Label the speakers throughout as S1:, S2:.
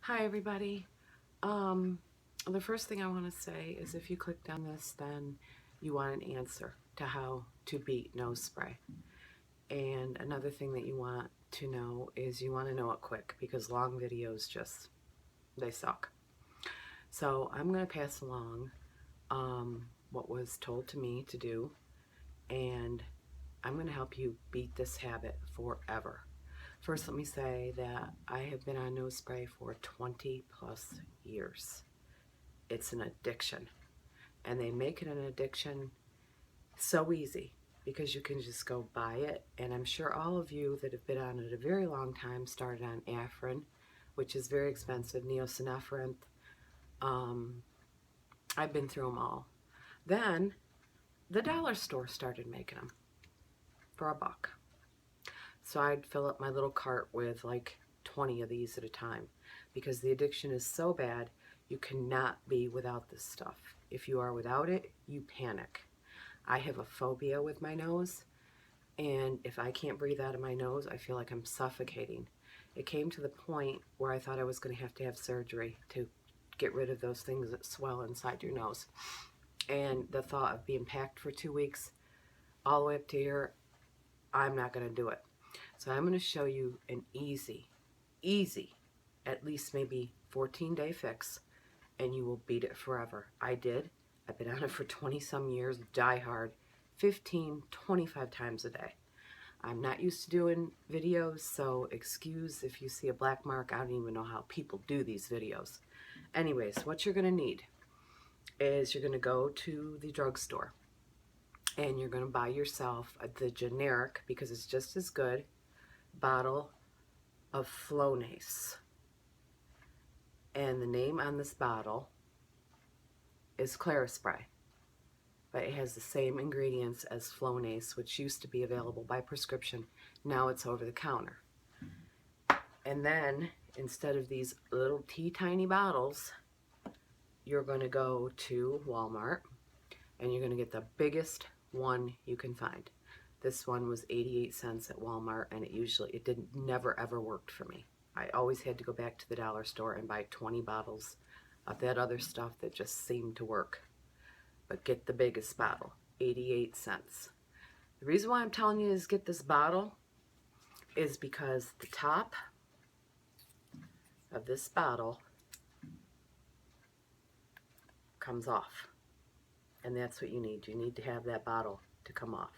S1: Hi everybody. The first thing I want to say is if you clicked on this, then you want an answer to how to beat nose spray. And another thing that you want to know is you want to know it quick, because long videos they suck. So I'm going to pass along what was told to me to do, and I'm going to help you beat this habit forever. First, let me say that I have been on nose spray for 20 plus years. It's an addiction, and they make it an addiction so easy because you can just go buy it. And I'm sure all of you that have been on it a very long time started on Afrin, which is very expensive, neosynephrine. I've been through them all. Then the dollar store started making them for $1. So I'd fill up my little cart with like 20 of these at a time, because the addiction is so bad. You cannot be without this stuff. If you are without it, you panic. I have a phobia with my nose, and if I can't breathe out of my nose, I feel like I'm suffocating. It came to the point where I thought I was going to have surgery to get rid of those things that swell inside your nose. And the thought of being packed for 2 weeks all the way up to here, I'm not going to do it. So I'm going to show you an easy, at least maybe 14-day fix, and you will beat it forever. I did. I've been on it for 20 some years, die hard, 15, 25 times a day. I'm not used to doing videos, so excuse if you see a black mark. I don't even know how people do these videos. Anyways, what you're going to need is you're going to go to the drugstore, and you're going to buy yourself the generic, because it's just as good, bottle of Flonase. And the name on this bottle is Clarispray, but it has the same ingredients as Flonase, which used to be available by prescription. Now it's over the counter. And then, instead of these little tiny bottles, you're going to go to Walmart, and you're going to get the biggest one you can find. This one was 88 cents at Walmart, and it never ever worked for me. I always had to go back to the dollar store and buy 20 bottles of that other stuff that just seemed to work. But get the biggest bottle, 88 cents. The reason why I'm telling you is get this bottle is because the top of this bottle comes off. And that's what you need. You need to have that bottle to come off.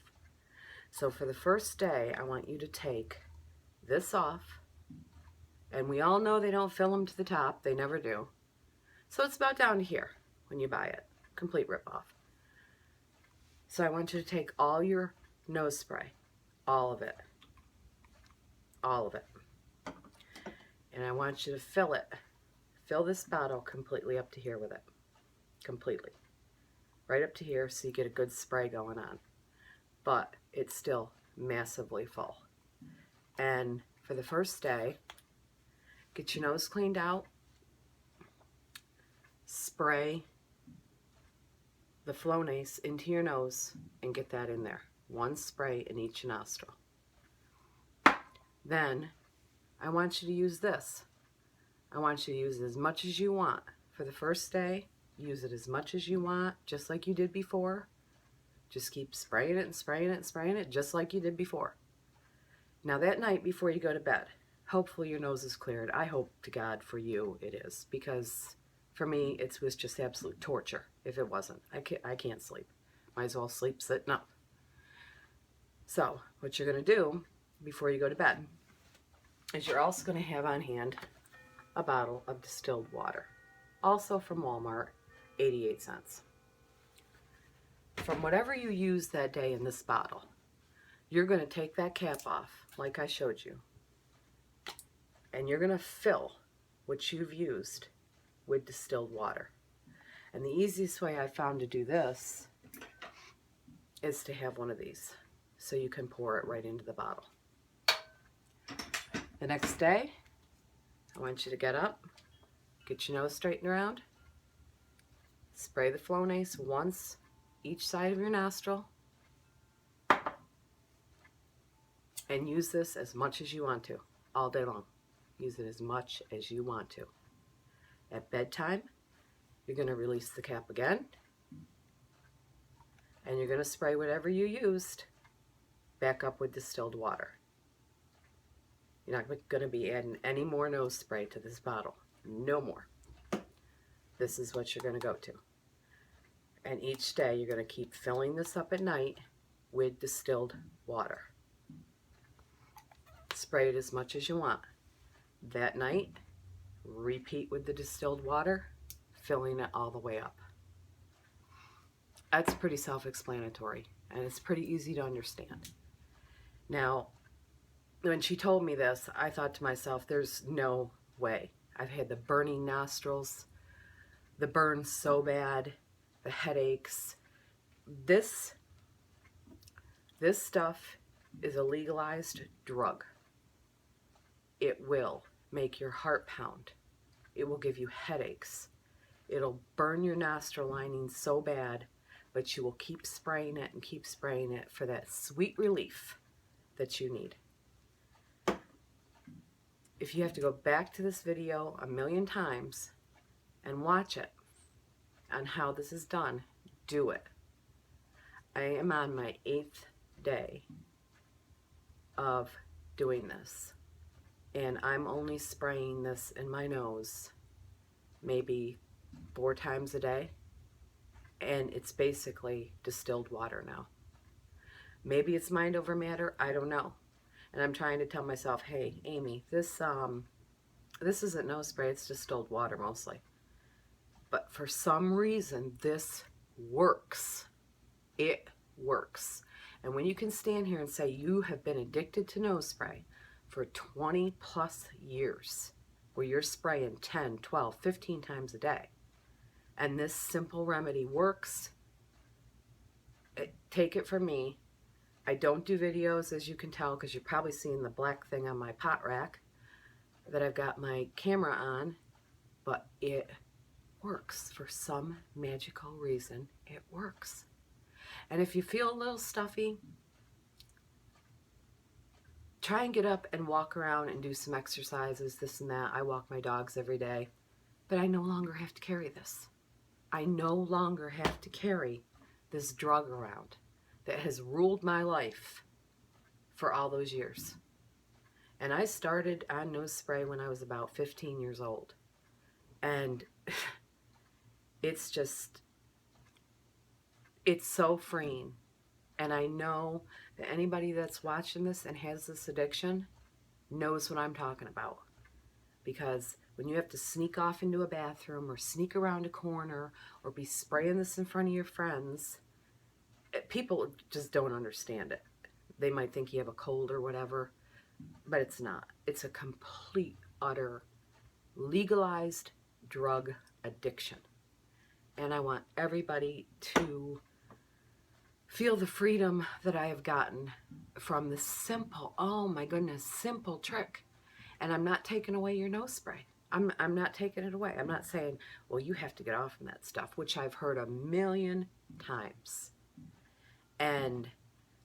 S1: So for the first day, I want you to take this off. And we all know they don't fill them to the top. They never do. So it's about down to here when you buy it. Complete rip-off. So I want you to take all your nose spray, all of it, and I want you to fill this bottle completely up to here with it, completely, right up to here, so you get a good spray going on, but it's still massively full. And for the first day, get your nose cleaned out, spray the Flonase into your nose, and get that in there. One spray in each nostril. Then I want you to use this. I want you to use it as much as you want. For the first day, use it as much as you want, just like you did before. Just keep spraying it and spraying it and spraying it, just like you did before. Now that night before you go to bed, hopefully your nose is cleared. I hope to God for you it is, because for me it was just absolute torture if it wasn't. I can't sleep. Might as well sleep sitting up. So what you're going to do before you go to bed is you're also going to have on hand a bottle of distilled water, also from Walmart, 88 cents. From whatever you use that day in this bottle, you're going to take that cap off like I showed you, and you're going to fill what you've used with distilled water. And the easiest way I found to do this is to have one of these, so you can pour it right into the bottle. The next day, I want you to get up, get your nose straightened around, spray the Flonase once each side of your nostril, and use this as much as you want to all day long. Use it as much as you want to. At bedtime, you're going to release the cap again, and you're going to spray whatever you used back up with distilled water. You're not going to be adding any more nose spray to this bottle. No more. This is what you're going to go to. And each day you're going to keep filling this up at night with distilled water. Spray it as much as you want. That night, repeat with the distilled water, filling it all the way up. That's pretty self-explanatory, and it's pretty easy to understand. Now, when she told me this, I thought to myself, there's no way. I've had the burning nostrils, the burns so bad, the headaches. This stuff is a legalized drug. It will make your heart pound. It will give you headaches. It'll burn your nostril lining so bad, but you will keep spraying it and keep spraying it for that sweet relief that you need. If you have to go back to this video a million times and watch it on how this is done, do it. I am on my 8th day of doing this, and I'm only spraying this in my nose maybe 4 times a day, and it's basically distilled water now. Maybe it's mind over matter, I don't know. And I'm trying to tell myself, hey, Amy, this isn't nose spray, it's distilled water mostly. But for some reason, this works. It works. And when you can stand here and say you have been addicted to nose spray for 20 plus years, where you're spraying 10, 12, 15 times a day, and this simple remedy works, take it from me. I don't do videos, as you can tell, because you're probably seeing the black thing on my pot rack that I've got my camera on, but it works. For some magical reason, it works. And if you feel a little stuffy, try and get up and walk around and do some exercises, this and that. I walk my dogs every day, but I no longer have to carry this. I no longer have to carry this drug around that has ruled my life for all those years. And I started on nose spray when I was about 15 years old. And it's so freeing. And I know that anybody that's watching this and has this addiction knows what I'm talking about. Because when you have to sneak off into a bathroom or sneak around a corner or be spraying this in front of your friends, people just don't understand it. They might think you have a cold or whatever, but it's not. It's a complete, utter, legalized drug addiction. And I want everybody to feel the freedom that I have gotten from this simple, oh my goodness, simple trick. And I'm not taking away your nose spray. I'm not taking it away. I'm not saying, well, you have to get off from that stuff, which I've heard a million times. And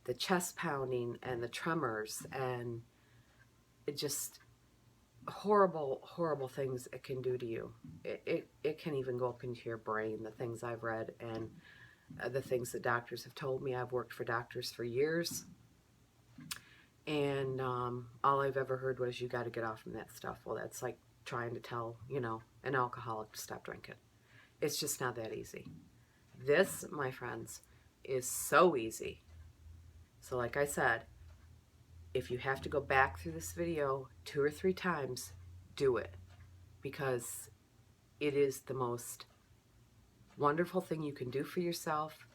S1: the chest pounding and the tremors and it just horrible, horrible things it can do to you. It can even go up into your brain, the things I've read and the things that doctors have told me. I've worked for doctors for years. And all I've ever heard was, you got to get off from that stuff. Well, that's like trying to tell, an alcoholic to stop drinking. It's just not that easy. This, my friends, is so easy. So like I said, if you have to go back through this video 2 or 3 times, do it. Because it is the most wonderful thing you can do for yourself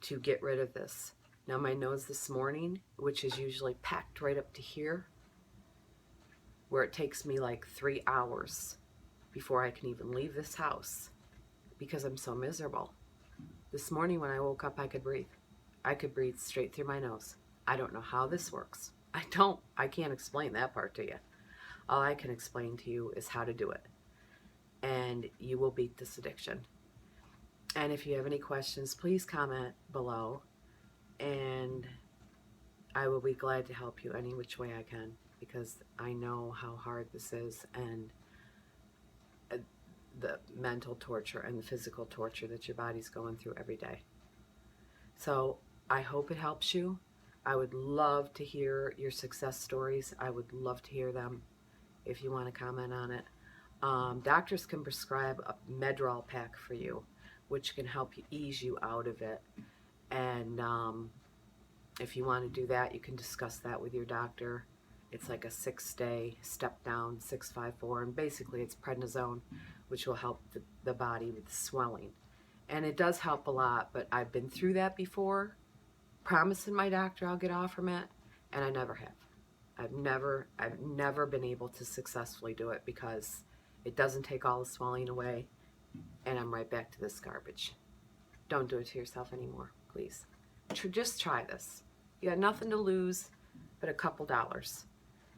S1: to get rid of this. Now my nose this morning, which is usually packed right up to here, where it takes me like 3 hours before I can even leave this house because I'm so miserable. This morning when I woke up, I could breathe. I could breathe straight through my nose. I don't know how this works. I can't explain that part to you. All I can explain to you is how to do it. And you will beat this addiction. And if you have any questions, please comment below. And I will be glad to help you any which way I can, because I know how hard this is, and the mental torture and the physical torture that your body's going through every day. So I hope it helps you. I would love to hear your success stories. I would love to hear them if you want to comment on it. Doctors can prescribe a Medrol pack for you, which can help you ease you out of it. And if you want to do that, you can discuss that with your doctor. It's like a 6-day step down, 654, and basically it's prednisone, which will help the body with the swelling. And it does help a lot, but I've been through that before, promising my doctor I'll get off from it, and I never have. I've never been able to successfully do it because it doesn't take all the swelling away, and I'm right back to this garbage. Don't do it to yourself anymore, please. Just try this. You got nothing to lose but a couple dollars.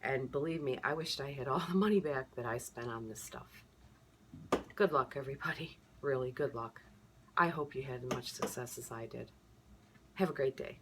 S1: And believe me, I wished I had all the money back that I spent on this stuff. Good luck, everybody. Really, good luck. I hope you had as much success as I did. Have a great day.